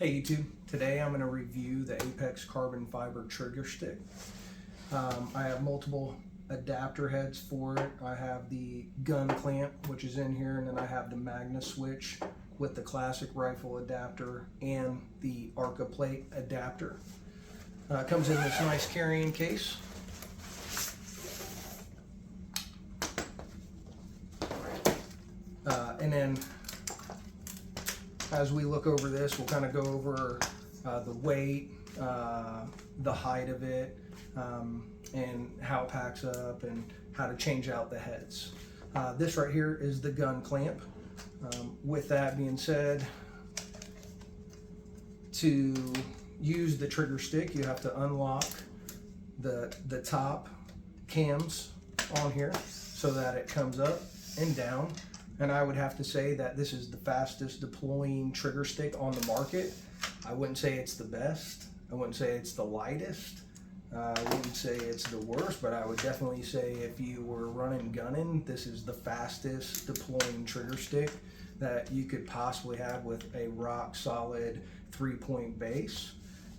Hey YouTube, today I'm going to review the Apex carbon fiber trigger stick. I have multiple adapter heads for it. I have the gun clamp, which is in here, and then I have the Magnaswitch with the classic rifle adapter and the Arca plate adapter. It comes in this nice carrying case. And then as we look over this, we'll kind of go over the weight, the height of it, and how it packs up and how to change out the heads. This right here is the gun clamp. With that being said, to use the trigger stick, you have to unlock the top cams on here so that it comes up and down. And I would have to say that this is the fastest deploying trigger stick on the market. I wouldn't say it's the best. I wouldn't say it's the lightest. I wouldn't say it's the worst, but I would definitely say if you were running gunning, this is the fastest deploying trigger stick that you could possibly have with a rock solid 3-point base.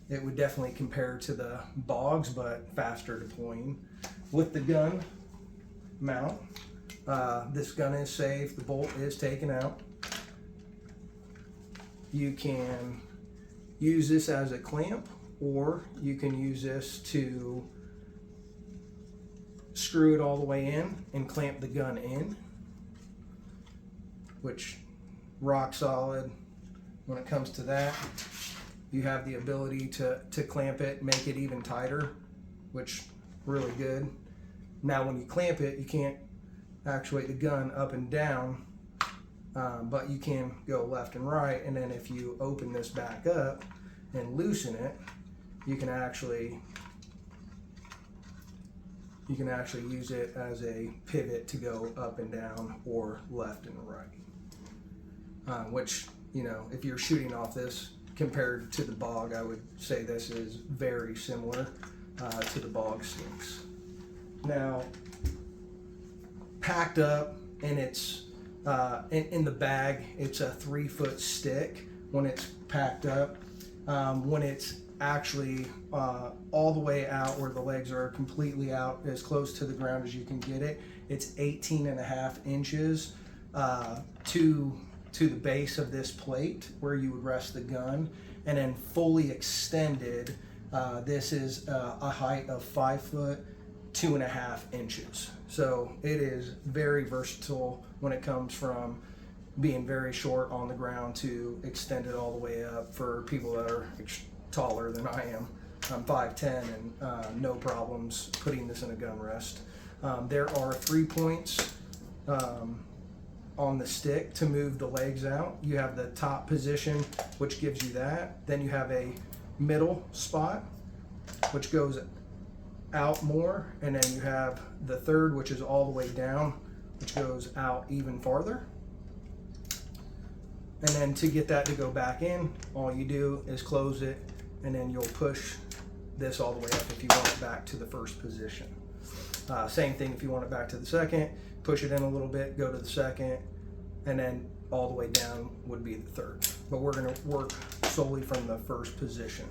It would definitely compare to the bogs, but faster deploying. With the gun mount, this gun is safe, the bolt is taken out. You can use this as a clamp, or you can use this to screw it all the way in and clamp the gun in, which rock solid. When it comes to that, you have the ability to clamp it, make it even tighter, which really good. Now when you clamp it, you can't actuate the gun up and down, but you can go left and right. And then if you open this back up and loosen it, you can actually use it as a pivot to go up and down or left and right, which, you know, if you're shooting off this compared to the bog, I would say this is very similar to the bog sticks. Now, packed up, and it's in the bag, it's a 3-foot stick when it's packed up. When it's actually all the way out, where the legs are completely out, as close to the ground as you can get it, it's 18.5 inches to the base of this plate where you would rest the gun, and then fully extended, this is a height of 5 foot 2.5 inches. So it is very versatile when it comes from being very short on the ground to extend it all the way up for people that are taller than I am. I'm 5'10", and no problems putting this in a gun rest. There are 3 points on the stick to move the legs out. You have the top position, which gives you that. Then you have a middle spot, which goes out more, and then you have the third, which is all the way down, which goes out even farther. And then to get that to go back in, all you do is close it, and then you'll push this all the way up if you want it back to the first position. Same thing if you want it back to the second, push it in a little bit, go to the second, and then all the way down would be the third. But we're going to work solely from the first position.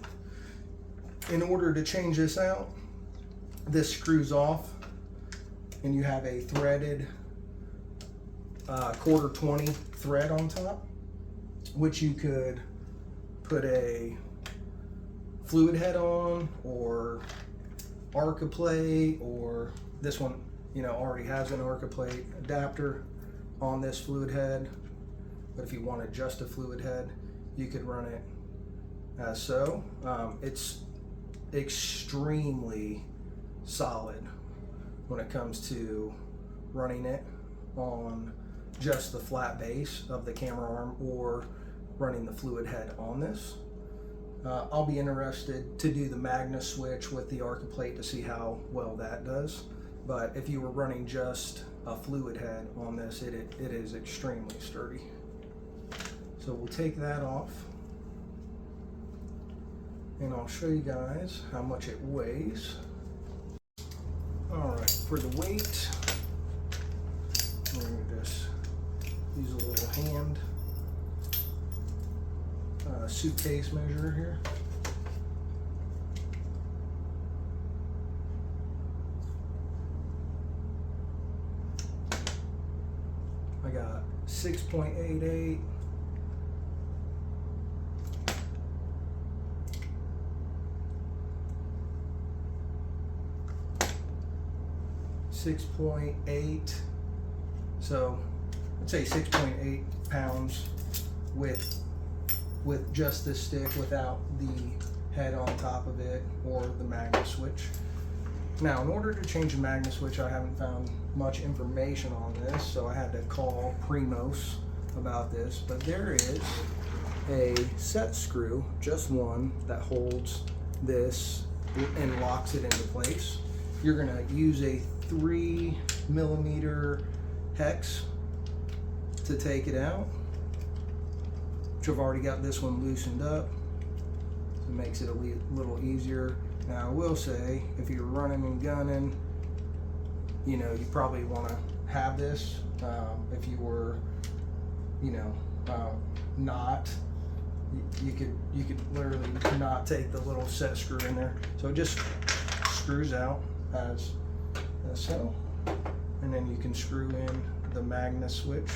In order to change this out, this screws off, and you have a threaded 1/4 thread on top, which you could put a fluid head on, or Arca plate, or this one, you know, already has an Arca plate adapter on this fluid head. But if you wanted just a fluid head, you could run it as so. It's extremely solid when it comes to running it on just the flat base of the camera arm or running the fluid head on this. I'll be interested to do the Magnaswitch with the Arca plate to see how well that does. But if you were running just a fluid head on this, it is extremely sturdy. So we'll take that off, and I'll show you guys how much it weighs. All right, for the weight, we're going to just use a little hand suitcase measure here. I got 6.88. 6.8, so I'd say 6.8 pounds with just this stick without the head on top of it or the Magnaswitch. Now, in order to change the Magnaswitch, I haven't found much information on this, so I had to call Primos about this, but there is a set screw, just one, that holds this and locks it into place. You're gonna use a 3mm hex to take it out, which I've already got this one loosened up. So it makes it a little easier. Now I will say, if you're running and gunning, you know, you probably want to have this. If you were, you know, not, you could literally not take the little set screw in there. So it just screws out as so, and then you can screw in the Magnaswitch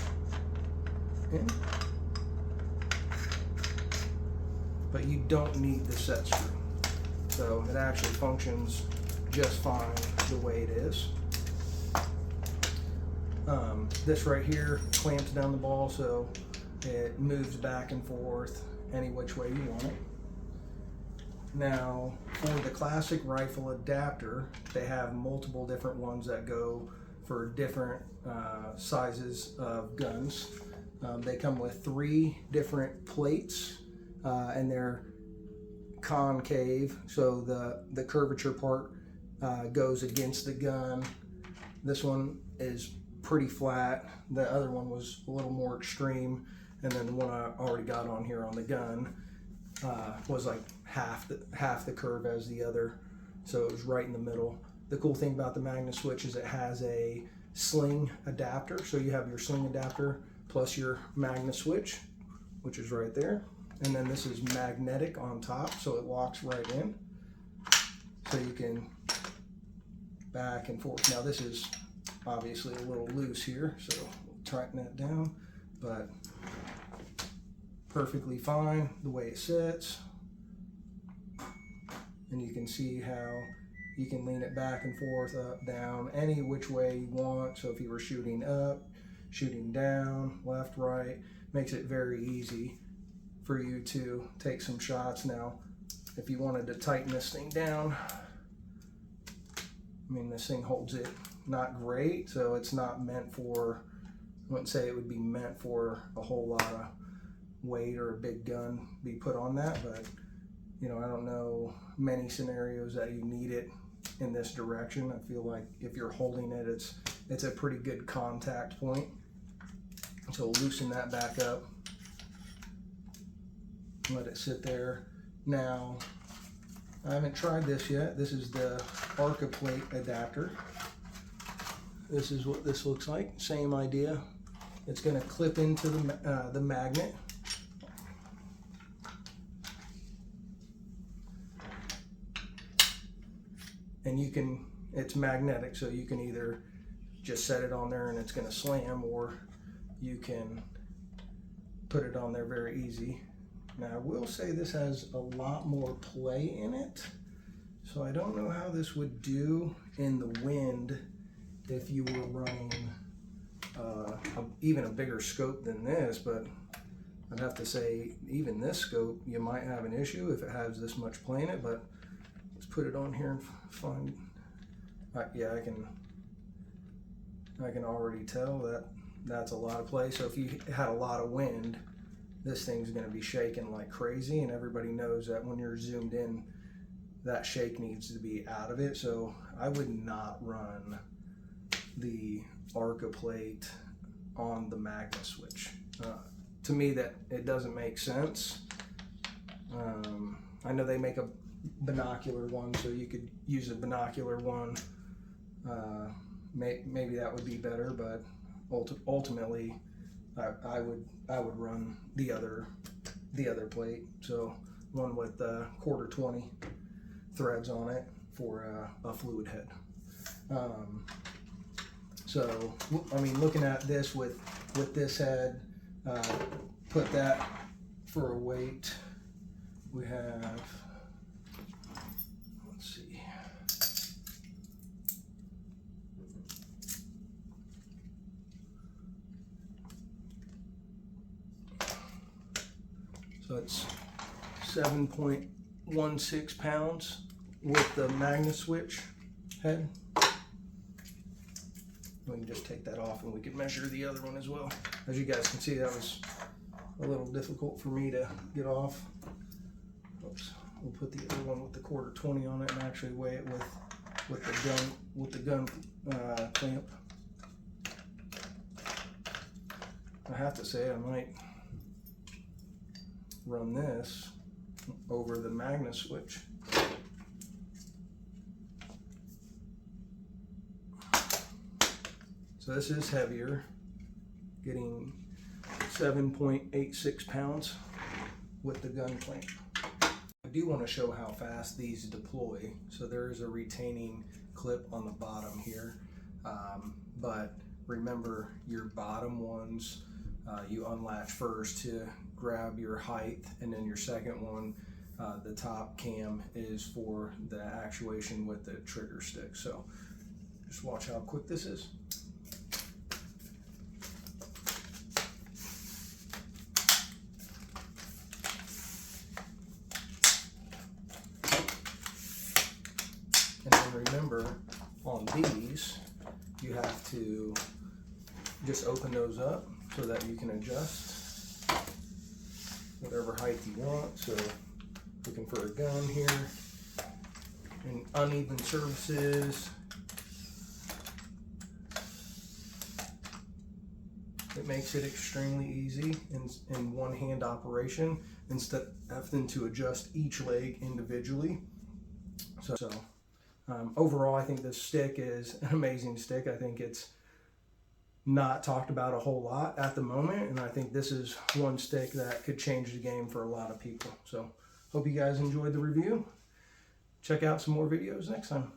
in, but you don't need the set screw, so it actually functions just fine the way it is. This right here clamps down the ball so it moves back and forth any which way you want it. Now, for the classic rifle adapter, they have multiple different ones that go for different sizes of guns. They come with 3 different plates, and they're concave, so the curvature part goes against the gun. This one is pretty flat. The other one was a little more extreme, and then the one I already got on here on the gun was like half the curve as the other, so it was right in the middle. The cool thing about the Magnaswitch is it has a sling adapter, so you have your sling adapter plus your Magnaswitch, which is right there, and then this is magnetic on top, so it locks right in, so you can back and forth. Now this is obviously a little loose here, so we'll tighten that down, but perfectly fine the way it sits. And you can see how you can lean it back and forth, up, down, any which way you want. So if you were shooting up, shooting down, left, right, makes it very easy for you to take some shots. Now, if you wanted to tighten this thing down, I mean, this thing holds it not great, so it's not meant for, I wouldn't say it would be meant for a whole lot of weight or a big gun be put on that, but you know, I don't know many scenarios that you need it in this direction. I feel like if you're holding it, it's a pretty good contact point. So loosen that back up, let it sit there. Now, I haven't tried this yet. This is the Arca plate adapter. This is what this looks like. Same idea. It's going to clip into the magnet. And you can, it's magnetic, so you can either just set it on there and it's going to slam, or you can put it on there very easy. Now I will say this has a lot more play in it, so I don't know how this would do in the wind if you were running even a bigger scope than this, but I'd have to say even this scope you might have an issue if it has this much play in it. But let's put it on here and find, yeah, I can already tell that that's a lot of play. So if you had a lot of wind, this thing's going to be shaking like crazy, and everybody knows that when you're zoomed in, that shake needs to be out of it. So I would not run the Arca plate on the Magnaswitch. To me, that it doesn't make sense. I know they make a binocular one, so you could use a binocular one. Maybe that would be better, but ultimately I would run the other the other plate. So one with 1/4 threads on it for a fluid head. So I mean, looking at this with this head, put that for a weight. We have, let's see, so it's 7.16 pounds with the Magnaswitch head. We can just take that off and we can measure the other one as well. As you guys can see, that was a little difficult for me to get off. Oops. We'll put the other one with the 1/4 on it and actually weigh it with the gun clamp. I have to say I might run this over the Magnaswitch. So this is heavier, getting 7.86 pounds with the gun clamp. I do want to show how fast these deploy. So there is a retaining clip on the bottom here, but remember your bottom ones you unlatch first to grab your height, and then your second one, the top cam, is for the actuation with the trigger stick. So just watch how quick this is. And then remember, on these, you have to just open those up so that you can adjust whatever height you want. So looking for a gun here, and uneven surfaces. It makes it extremely easy in one-hand operation instead of having to adjust each leg individually. So overall, I think this stick is an amazing stick. I think it's not talked about a whole lot at the moment, and I think this is one stick that could change the game for a lot of people. So hope you guys enjoyed the review. Check out some more videos next time.